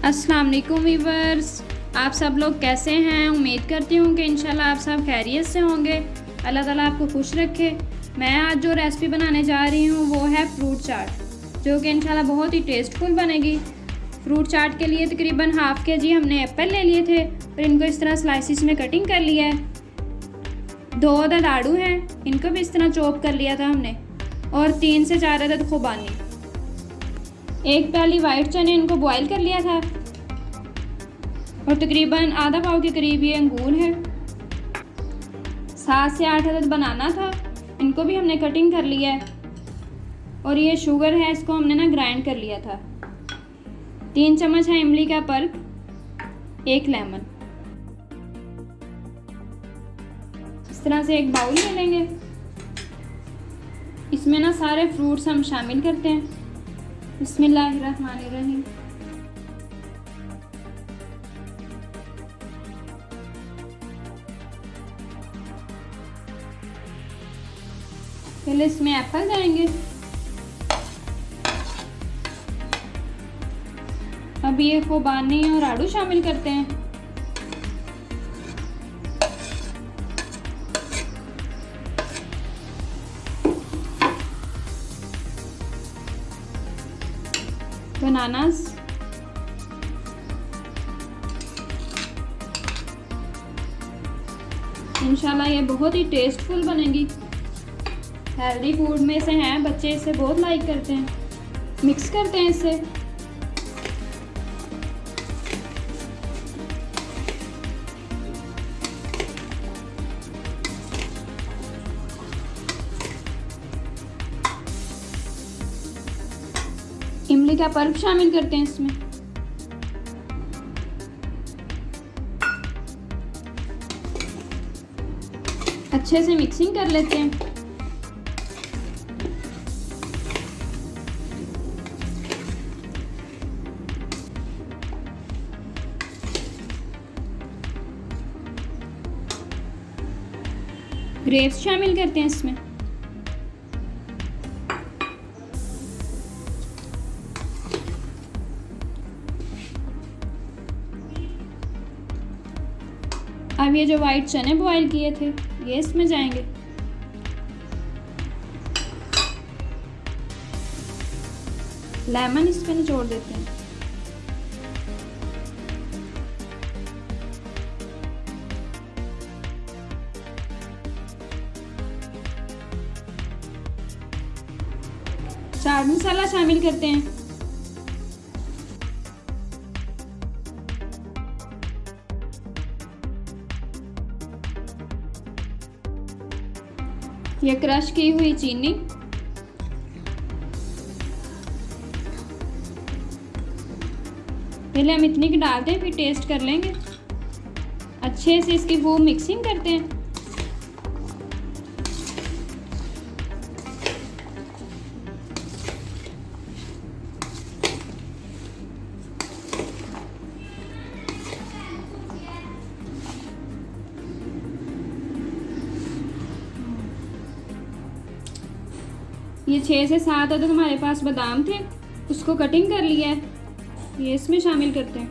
अस्सलाम वालेकुम वीवर्स, आप सब लोग कैसे हैं। उम्मीद करती हूँ कि इंशाल्लाह आप सब खैरियत से होंगे। अल्लाह ताला आपको खुश रखे। मैं आज जो रेसिपी बनाने जा रही हूँ वो है फ्रूट चाट, जो कि इंशाल्लाह बहुत ही टेस्टफुल बनेगी। फ्रूट चाट के लिए तकरीबन हाफ़ के जी हमने एप्पल ले लिए थे और इनको इस तरह स्लाइसिस में कटिंग कर लिया है। 2 अदद आड़ू हैं, इनको भी इस तरह चॉप कर लिया था हमने, और 3 से 4 अदद खुबानी। 1 प्याली वाइट चने, इनको बॉईल कर लिया था, और तकरीबन आधा पाव के करीब ये अंगूर है। 7 से 8 अदद बनाना था, इनको भी हमने कटिंग कर लिया है। और ये शुगर है, इसको हमने ना ग्राइंड कर लिया था। 3 चम्मच है इमली का पल्प, 1 लेमन। इस तरह से एक बाउल ले लेंगे, इसमें ना सारे फ्रूट्स हम शामिल करते हैं। बिस्मिल्लाहिर्रहमानिर्रहीम। पहले इसमें एप्पल जाएंगे। अब ये खुबानी और आड़ू शामिल करते हैं। बनानास, इंशाल्लाह ये बहुत ही टेस्टफुल बनेगी। हेल्दी फूड में से हैं, बच्चे इसे बहुत लाइक करते हैं। मिक्स करते हैं इसे। इमली का पल्प शामिल करते हैं इसमें। अच्छे से मिक्सिंग कर लेते हैं। ग्रेप्स शामिल करते हैं इसमें। अब ये जो वाइट चने बॉईल किए थे ये इसमें जाएंगे। लेमन इस पे निचोड़ देते हैं। चाट मसाला शामिल करते हैं। ये क्रश की हुई चीनी, पहले हम इतनी की डालते हैं, फिर टेस्ट कर लेंगे। अच्छे से इसकी वो मिक्सिंग करते हैं। ये 6 से 7 अदद हमारे पास बादाम थे, उसको कटिंग कर लिया है, ये इसमें शामिल करते हैं।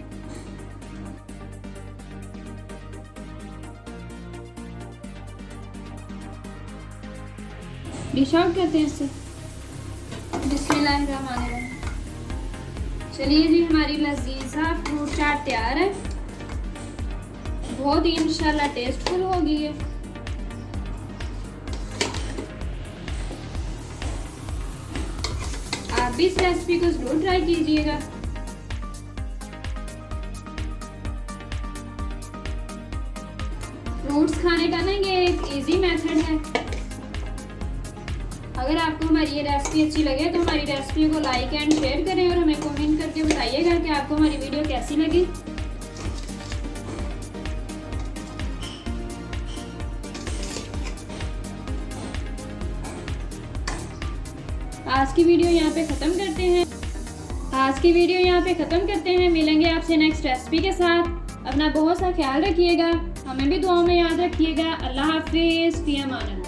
डिश आउट करते हैं इससे। बिस्मिल्लाहिर्रहमानिर्रहीम। चलिए जी, हमारी लजीज़ा फ्रूट चाट तैयार है। बहुत ही इंशाल्लाह टेस्टफुल होगी ये। आप भी इस रेसिपी को जरूर ट्राई कीजिएगा। फ्रूट्स खाने का ना ये एक इजी मेथड है। अगर आपको हमारी ये रेसिपी अच्छी लगे तो हमारी रेसिपी को लाइक एंड शेयर करें, और हमें कमेंट करके बताइएगा कि आपको हमारी वीडियो कैसी लगी। आज की वीडियो यहाँ पे ख़त्म करते हैं। मिलेंगे आपसे नेक्स्ट रेसिपी के साथ। अपना बहुत सा ख्याल रखिएगा, हमें भी दुआओं में याद रखिएगा। अल्लाह हाफिज़, फ़ी अमान अल्लाह।